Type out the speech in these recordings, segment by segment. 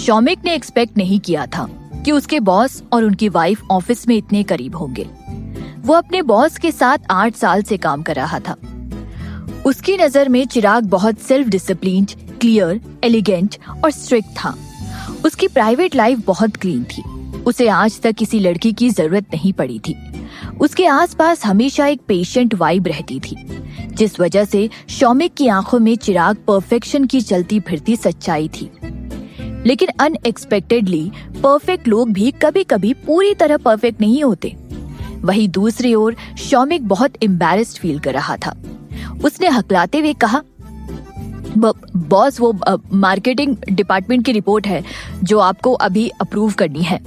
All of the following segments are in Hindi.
शौमिक ने एक्सपेक्ट नहीं किया था कि उसके बॉस और उनकी वाइफ ऑफिस में इतने करीब होंगे। वो अपने बॉस के साथ 8 साल से काम कर रहा था। उसकी नजर में चिराग बहुत सेल्फ डिसिप्लिन्ड, क्लियर, एलिगेंट और स्ट्रिक्ट था। उसकी प्राइवेट लाइफ बहुत क्लीन थी। उसे आज तक किसी लड़की की जरूरत नहीं पड़ी थी। उसके आसपास हमेशा एक पेशेंट वाइब रहती थी, जिस वजह से शौमिक की आंखों में चिराग परफेक्शन की चलती फिरती सच्चाई थी। लेकिन अनएक्सपेक्टेडली परफेक्ट लोग भी कभी कभी पूरी तरह परफेक्ट नहीं होते। वहीं दूसरी ओर शौमिक बहुत एम्बैरेस्ड फील कर रहा था। उसने हकलाते हुए कहा, बॉस, वो मार्केटिंग डिपार्टमेंट की रिपोर्ट है जो आपको अभी अप्रूव करनी है।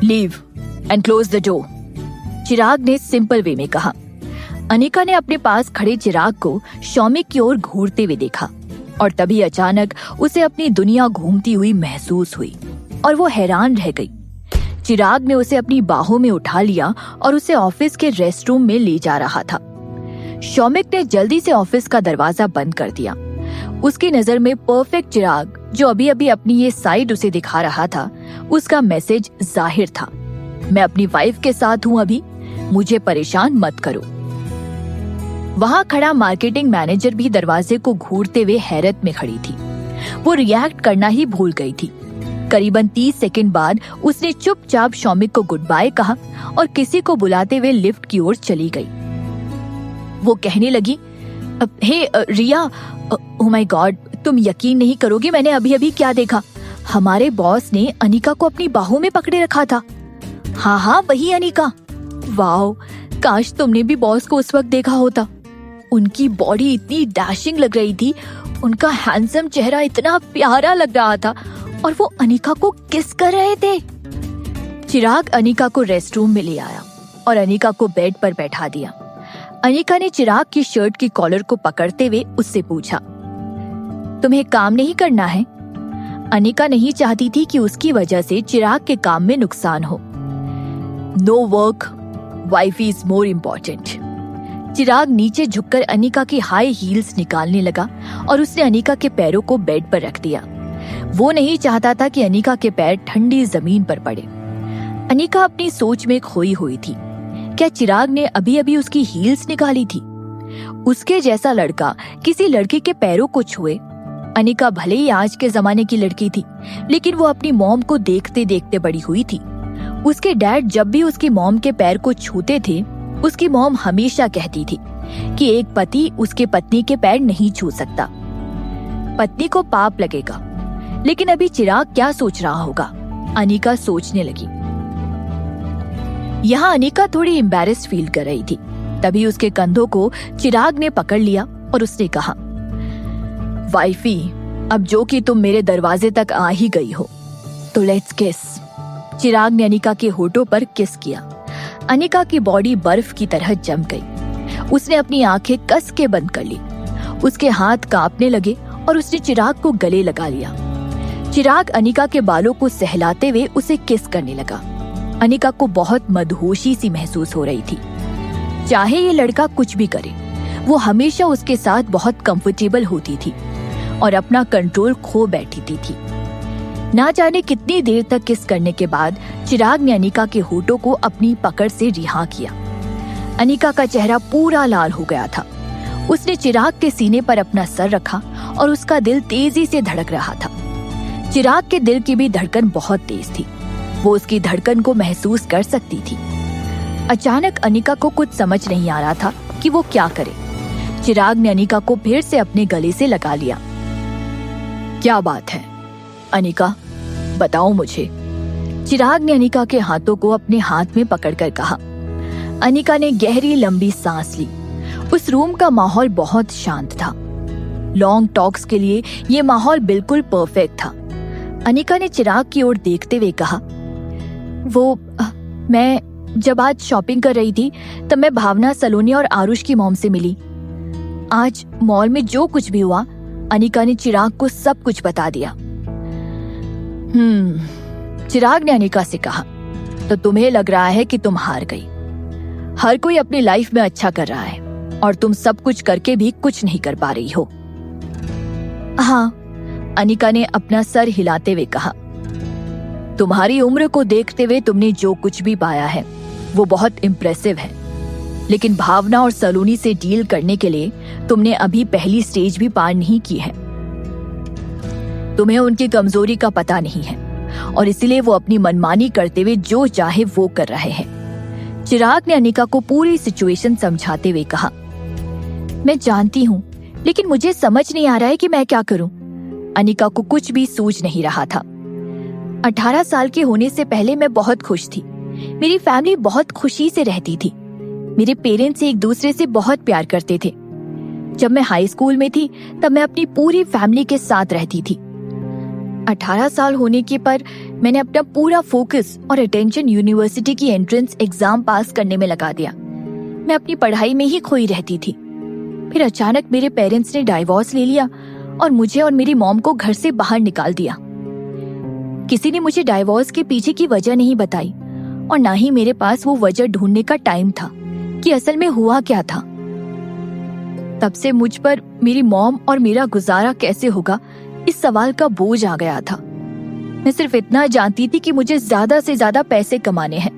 Leave and close the door, Chirag ने सिंपल वे में कहा। अनिका ने अपने पास खड़े चिराग को शौमिक की ओर घूरते हुए देखा और तभी अचानक उसे अपनी दुनिया घूमती हुई महसूस हुई और वो हैरान रह गई। चिराग ने उसे अपनी बाहों में उठा लिया और उसे ऑफिस के रेस्टरूम में ले जा रहा था। शौमिक ने जल्दी से ऑफिस का दरवाजा बंद कर दिया। उसकी नजर में परफेक्ट चिराग, जो अभी अभी अपनी ये साइड उसे दिखा रहा था, उसका मैसेज जाहिर था, मैं अपनी वाइफ के साथ हूँ अभी, मुझे परेशान मत करो। वहाँ खड़ा मार्केटिंग मैनेजर भी दरवाजे को घूरते हुए हैरत में खड़ी थी। वो रिएक्ट करना ही भूल गई थी। करीबन 30 सेकंड बाद उसने चुपचाप शौमिक को गुड बाय कहा और किसी को बुलाते हुए लिफ्ट की ओर चली गई। वो कहने लगी, हे रिया, ओह माय गॉड, तुम यकीन नहीं करोगी मैंने अभी अभी क्या देखा। हमारे बॉस ने अनिका को अपनी बाहों में पकड़े रखा था। हाँ, वही अनिका। वाओ, काश तुमने भी बॉस को उस वक्त देखा होता। उनकी बॉडी इतनी डैशिंग लग रही थी, उनका हैंडसम चेहरा इतना प्यारा लग रहा था और वो अनिका को किस कर रहे थे। चिराग अनिका को रेस्टरूम में ले आया और अनिका को बेड पर बैठा दिया। अनिका ने चिराग की शर्ट की कॉलर को पकड़ते हुए उससे पूछा, तुम्हें काम नहीं करना है? अनिका नहीं चाहती थी कि उसकी वजह से चिराग के काम में नुकसान हो। No work, wife is more important. Chirag नीचे झुककर अनिका की हाई हील्स निकालने लगा और उसने अनिका के पैरों को बेड पर रख दिया। वो नहीं चाहता था कि अनिका के पैर ठंडी जमीन पर पड़े। अनिका अपनी सोच में खोई हुई थी। क्या चिराग ने अभी अभी उसकी हील्स निकाली थी? उसके जैसा लड़का किसी लड़की के पैरों को छुए। अनिका भले ही आज के जमाने की लड़की थी, लेकिन वो अपनी मॉम को देखते देखते बड़ी हुई थी। उसके डैड जब भी उसकी मॉम के पैर को छूते थे, उसकी मॉम हमेशा कहती थी कि एक पति उसके पत्नी के पैर नहीं छू सकता, पत्नी को पाप लगेगा। लेकिन अभी चिराग क्या सोच रहा होगा? अनिका सोचने लगी। यहाँ अनिका थोड़ी एम्बैरेस्ड फील कर रही थी। तभी उसके कंधों को चिराग ने पकड़ लिया और उसने कहा, वाइफी, अब जो कि तुम मेरे दरवाजे तक आ ही गई हो तो लेट्स किस। चिराग ने अनिका के होठों पर किस किया। अनिका की बॉडी बर्फ की तरह जम गई। उसने अपनी आंखें कस के बंद कर ली। उसके हाथ कांपने लगे और उसने चिराग को गले लगा लिया। चिराग अनिका के बालों को सहलाते हुए उसे किस करने लगा। अनिका को बहुत मदहोशी सी महसूस हो रही थी। चाहे ये लड़का कुछ भी करे, वो हमेशा उसके साथ बहुत कंफर्टेबल होती थी और अपना कंट्रोल खो बैठी थी। ना जाने कितनी देर तक किस करने के बाद चिराग ने अनिका के होठों को अपनी पकड़ से रिहा किया। अनिका का चेहरा पूरा लाल हो गया था। उसने चिराग के सीने पर अपना सर रखा और उसका दिल तेजी से धड़क रहा था। चिराग के दिल की भी धड़कन बहुत तेज थी। वो उसकी धड़कन को महसूस कर सकती थी। अचानक अनिका को कुछ समझ नहीं आ रहा था कि वो क्या करे। चिराग ने अनिका को फिर से अपने गले से लगा लिया। क्या बात है अनिका, बताओ मुझे। चिराग ने अनिका के हाथों को अपने हाथ में पकड़कर कहा। अनिका ने गहरी लंबी सांस ली। उस रूम का माहौल बहुत शांत था। लॉन्ग टॉक्स के लिए ये माहौल बिल्कुल परफेक्ट था। अनिका ने चिराग की ओर देखते हुए कहा, मैं जब आज शॉपिंग कर रही थी तब मैं भावना, सलोनी और आरुष की मॉम से मिली। आज मॉल में जो कुछ भी हुआ, अनिका ने चिराग को सब कुछ बता दिया। चिराग ने अनिका से कहा, तो तुम्हें लग रहा है कि तुम हार गई। हर कोई अपनी लाइफ में अच्छा कर रहा है और तुम सब कुछ करके भी कुछ नहीं कर पा रही हो। हाँ, अनिका ने अपना सर हिलाते हुए कहा, तुम्हारी उम्र को देखते हुए तुमने जो कुछ भी पाया है वो बहुत इम्प्रेसिव है, लेकिन भावना और सलोनी से डील करने के लिए तुमने अभी पहली स्टेज भी पार नहीं की है। तुम्हें उनकी कमजोरी का पता नहीं है और इसलिए वो अपनी मनमानी करते हुए जो चाहे वो कर रहे हैं। चिराग ने अनिका को पूरी सिचुएशन समझाते हुए कहा, मैं जानती हूँ, लेकिन मुझे समझ नहीं आ रहा है कि मैं क्या करूं। अनिका को कुछ भी सूझ नहीं रहा था। 18 साल के होने से पहले मैं बहुत खुश थी। मेरी फैमिली बहुत खुशी से रहती थी। मेरे पेरेंट्स एक दूसरे से बहुत प्यार करते थे। जब मैं हाई स्कूल में थी तब मैं अपनी पूरी फैमिली के साथ रहती थी। 18 साल होने के पर मैंने अपना पूरा फोकस और अटेंशन यूनिवर्सिटी की एंट्रेंस एग्जाम पास करने में लगा दिया। मैं अपनी पढ़ाई में ही खोई रहती थी। फिर अचानक मेरे पेरेंट्स ने डाइवोर्स ले लिया और मुझे और मेरी मॉम को घर से बाहर निकाल दिया। किसी ने मुझे डाइवोर्स के पीछे की वजह नहीं बताई और ना ही मेरे पास वो वजह ढूंढने का टाइम था कि असल में हुआ क्या था। तब से मुझ पर मेरी मॉम और मेरा गुजारा कैसे होगा इस सवाल का बोझ आ गया था। मैं सिर्फ इतना जानती थी कि मुझे ज्यादा से ज्यादा पैसे कमाने हैं,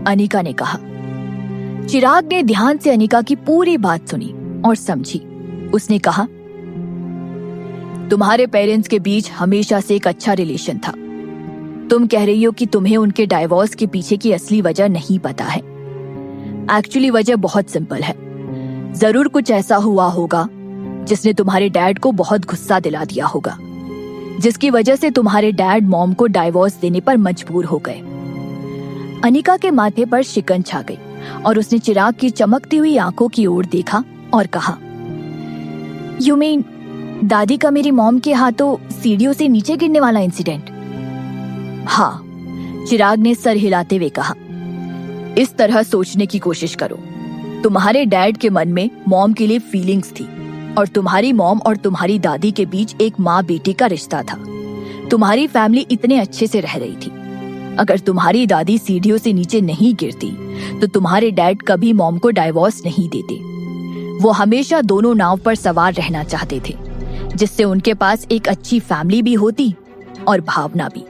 अनिका ने कहा। चिराग ने ध्यान से अनिका की पूरी बात सुनी और समझी। उसने कहा, तुम्हारे पेरेंट्स के बीच हमेशा से एक अच्छा रिलेशन था। तुम कह रही हो कि तुम्हें उनके डाइवोर्स के पीछे की असली वजह नहीं पता है। एक्चुअली वजह बहुत सिंपल है। जरूर कुछ ऐसा हुआ होगा जिसने तुम्हारे डैड को बहुत गुस्सा दिला दिया होगा, जिसकी वजह से तुम्हारे डैड मॉम को डाइवोर्स देने पर मजबूर हो गए। अनिका के माथे पर शिकन छा गई और उसने चिराग की चमकती हुई आंखों की ओर देखा और कहा, यू मीन दादी का मेरी मॉम के हाथों सीढ़ियों से नीचे गिरने वाला इंसिडेंट? हाँ, चिराग ने सर हिलाते हुए कहा। इस तरह सोचने की कोशिश करो। तुम्हारे डैड के मन में मॉम के लिए फीलिंग्स थी और तुम्हारी मॉम और तुम्हारी दादी के बीच एक माँ बेटी का रिश्ता था। तुम्हारी फैमिली इतने अच्छे से रह रही थी। अगर तुम्हारी दादी सीढ़ियों से नीचे नहीं गिरती तो तुम्हारे डैड कभी मॉम को डाइवोर्स नहीं देते। वो हमेशा दोनों नाव पर सवार रहना चाहते थे, जिससे उनके पास एक अच्छी फैमिली भी होती और भावना भी।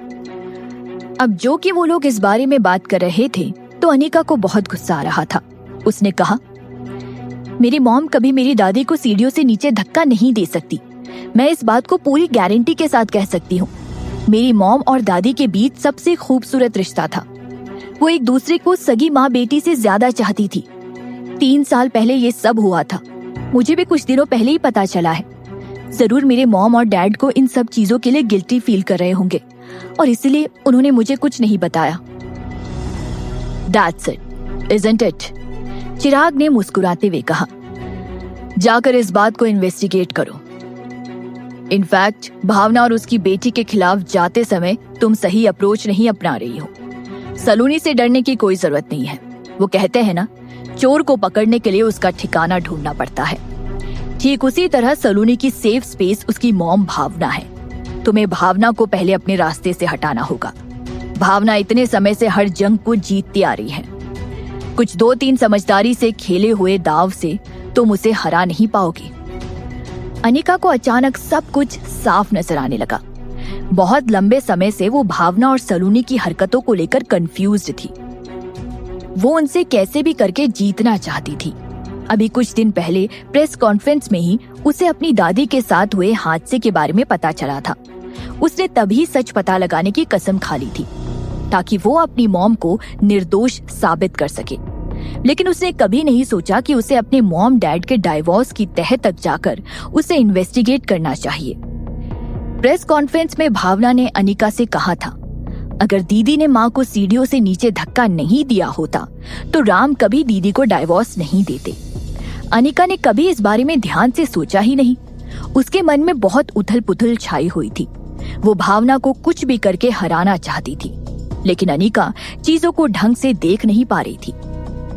अब जो कि वो लोग इस बारे में बात कर रहे थे तो अनिका को बहुत गुस्सा आ रहा था। उसने कहा, मेरी मॉम कभी मेरी दादी को सीढ़ियों से नीचे धक्का नहीं दे सकती। मैं इस बात को पूरी गारंटी के साथ कह सकती हूँ। मेरी मॉम और दादी के बीच सबसे खूबसूरत रिश्ता था। वो एक दूसरे को सगी माँ बेटी से ज्यादा चाहती थी। 3 साल पहले ये सब हुआ था। मुझे भी कुछ दिनों पहले ही पता चला है। जरूर मेरे मॉम और डैड को इन सब चीजों के लिए गिल्टी फील कर रहे होंगे और इसलिए उन्होंने मुझे कुछ नहीं बताया। That's it, isn't it? चिराग ने मुस्कुराते हुए कहा, जाकर इस बात को इन्वेस्टिगेट करो। इनफैक्ट भावना और उसकी बेटी के खिलाफ जाते समय तुम सही अप्रोच नहीं अपना रही हो। सलोनी से डरने की कोई जरूरत नहीं है। वो कहते हैं ना, चोर को पकड़ने के लिए उसका ठिकाना ढूंढना पड़ता है। ठीक उसी तरह सलोनी की सेफ स्पेस उसकी मॉम भावना है। तुम्हें भावना को पहले अपने रास्ते से हटाना होगा। भावना इतने समय से हर जंग को जीतती आ रही है। कुछ 2-3 समझदारी से खेले हुए दाव से तुम उसे हरा नहीं पाओगे। अनिका को अचानक सब कुछ साफ नजर आने लगा। बहुत लंबे समय से वो भावना और सलोनी की हरकतों को लेकर कंफ्यूज्ड थी। वो उनसे कैसे भी करके जीतना चाहती थी। अभी कुछ दिन पहले प्रेस कॉन्फ्रेंस में ही उसे अपनी दादी के साथ हुए हादसे के बारे में पता चला था। उसने तभी सच पता लगाने की कसम खा ली थी ताकि वो अपनी मॉम को निर्दोष साबित कर सके। लेकिन उसने कभी नहीं सोचा कि उसे अपने मॉम डैड के डाइवोर्स की तह तक जाकर उसे इन्वेस्टिगेट करना चाहिए। प्रेस कॉन्फ्रेंस में भावना ने अनिका से कहा था, अगर दीदी ने माँ को सीढ़ियों से नीचे धक्का नहीं दिया होता तो राम कभी दीदी को डाइवोर्स नहीं देते। अनिका ने कभी इस बारे में ध्यान से सोचा ही नहीं। उसके मन में बहुत उथल पुथल छाई हुई थी। वो भावना को कुछ भी करके हराना चाहती थी, लेकिन अनिका चीजों को ढंग से देख नहीं पा रही थी।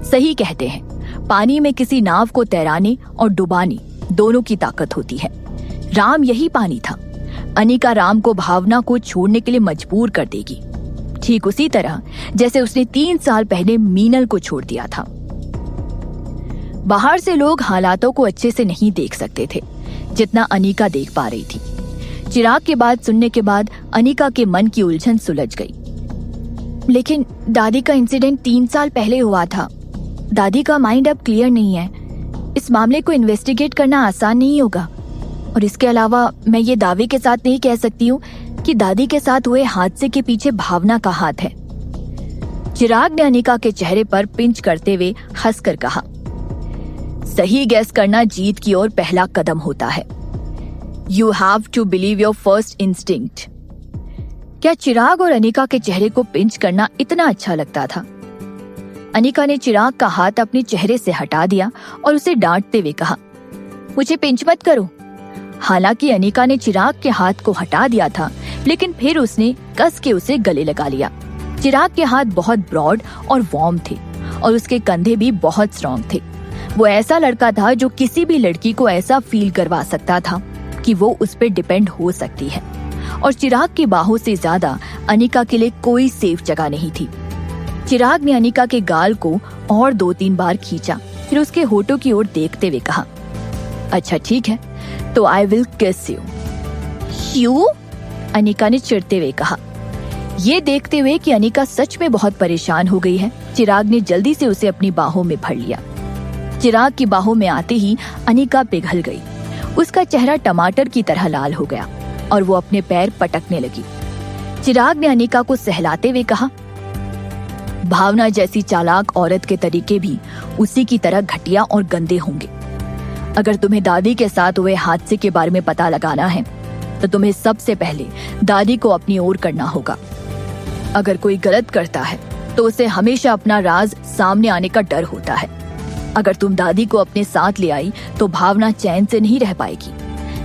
सही कहते हैं, पानी में किसी नाव को तैराने और डुबाने दोनों की ताकत होती है। राम यही पानी था। अनिका राम को भावना को छोड़ने के लिए मजबूर कर देगी, ठीक उसी तरह जैसे उसने 3 साल पहले मीनल को छोड़ दिया था। बाहर से लोग हालातों को अच्छे से नहीं देख सकते थे जितना अनिका देख पा रही थी। चिराग की बात सुनने के बाद अनिका के मन की उलझन सुलझ गई। लेकिन दादी का इंसिडेंट 3 साल पहले हुआ था। दादी का माइंड अब क्लियर नहीं है। इस मामले को इन्वेस्टिगेट करना आसान नहीं होगा। और इसके अलावा मैं ये दावे के साथ नहीं कह सकती हूँ कि दादी के साथ हुए हादसे के पीछे भावना का हाथ है। चिराग ने अनिका के चेहरे पर पिंच करते हुए हंसकर कहा, सही गैस करना जीत की ओर पहला कदम होता है। You have to believe your first instinct. क्या चिराग और अनिका के चेहरे को पिंच करना इतना अच्छा लगता था? अनिका ने चिराग का हाथ अपने चेहरे से हटा दिया और उसे डांटते हुए कहा, मुझे पिंच मत करो। हालांकि अनिका ने चिराग के हाथ को हटा दिया था, लेकिन फिर उसने कस के उसे गले लगा लिया। चिराग के हाथ बहुत ब्रॉड और वार्म थे और उसके कंधे भी बहुत स्ट्रॉन्ग थे। वो ऐसा लड़का था जो किसी भी लड़की को ऐसा फील करवा सकता था कि वो उस पर डिपेंड हो सकती है। और चिराग की बाहों से ज्यादा अनिका के लिए कोई सेफ जगह नहीं थी। चिराग ने अनिका के गाल को और 2-3 बार खींचा, फिर उसके होठों की ओर देखते हुए कहा, अच्छा ठीक है, तो आई विल किस यू। यू? अनिका ने चिढ़ते हुए कहा। ये देखते हुए कि अनिका सच में बहुत परेशान हो गई है, चिराग ने जल्दी से उसे अपनी बाहों में भर लिया। चिराग की बाहों में आते ही अनिका पिघल गई। उसका चेहरा टमाटर की तरह लाल हो गया और वो अपने पैर पटकने लगी। चिराग ने अनिका को सहलाते हुए कहा, भावना जैसी चालाक औरत के तरीके भी उसी की तरह घटिया और गंदे होंगे। अगर तुम्हें दादी के साथ हुए हादसे के बारे में पता लगाना है तो तुम्हें सबसे पहले दादी को अपनी ओर करना होगा। अगर कोई गलत करता है तो उसे हमेशा अपना राज सामने आने का डर होता है। अगर तुम दादी को अपने साथ ले आई तो भावना चैन से नहीं रह पाएगी,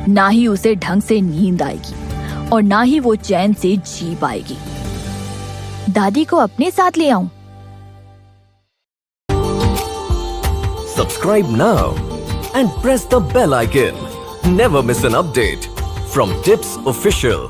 ना ही उसे ढंग से नींद आएगी और ना ही वो चैन से जी पाएगी। दादी को अपने साथ ले आऊं? Subscribe now and press the bell icon. Never miss an update from Tips Official.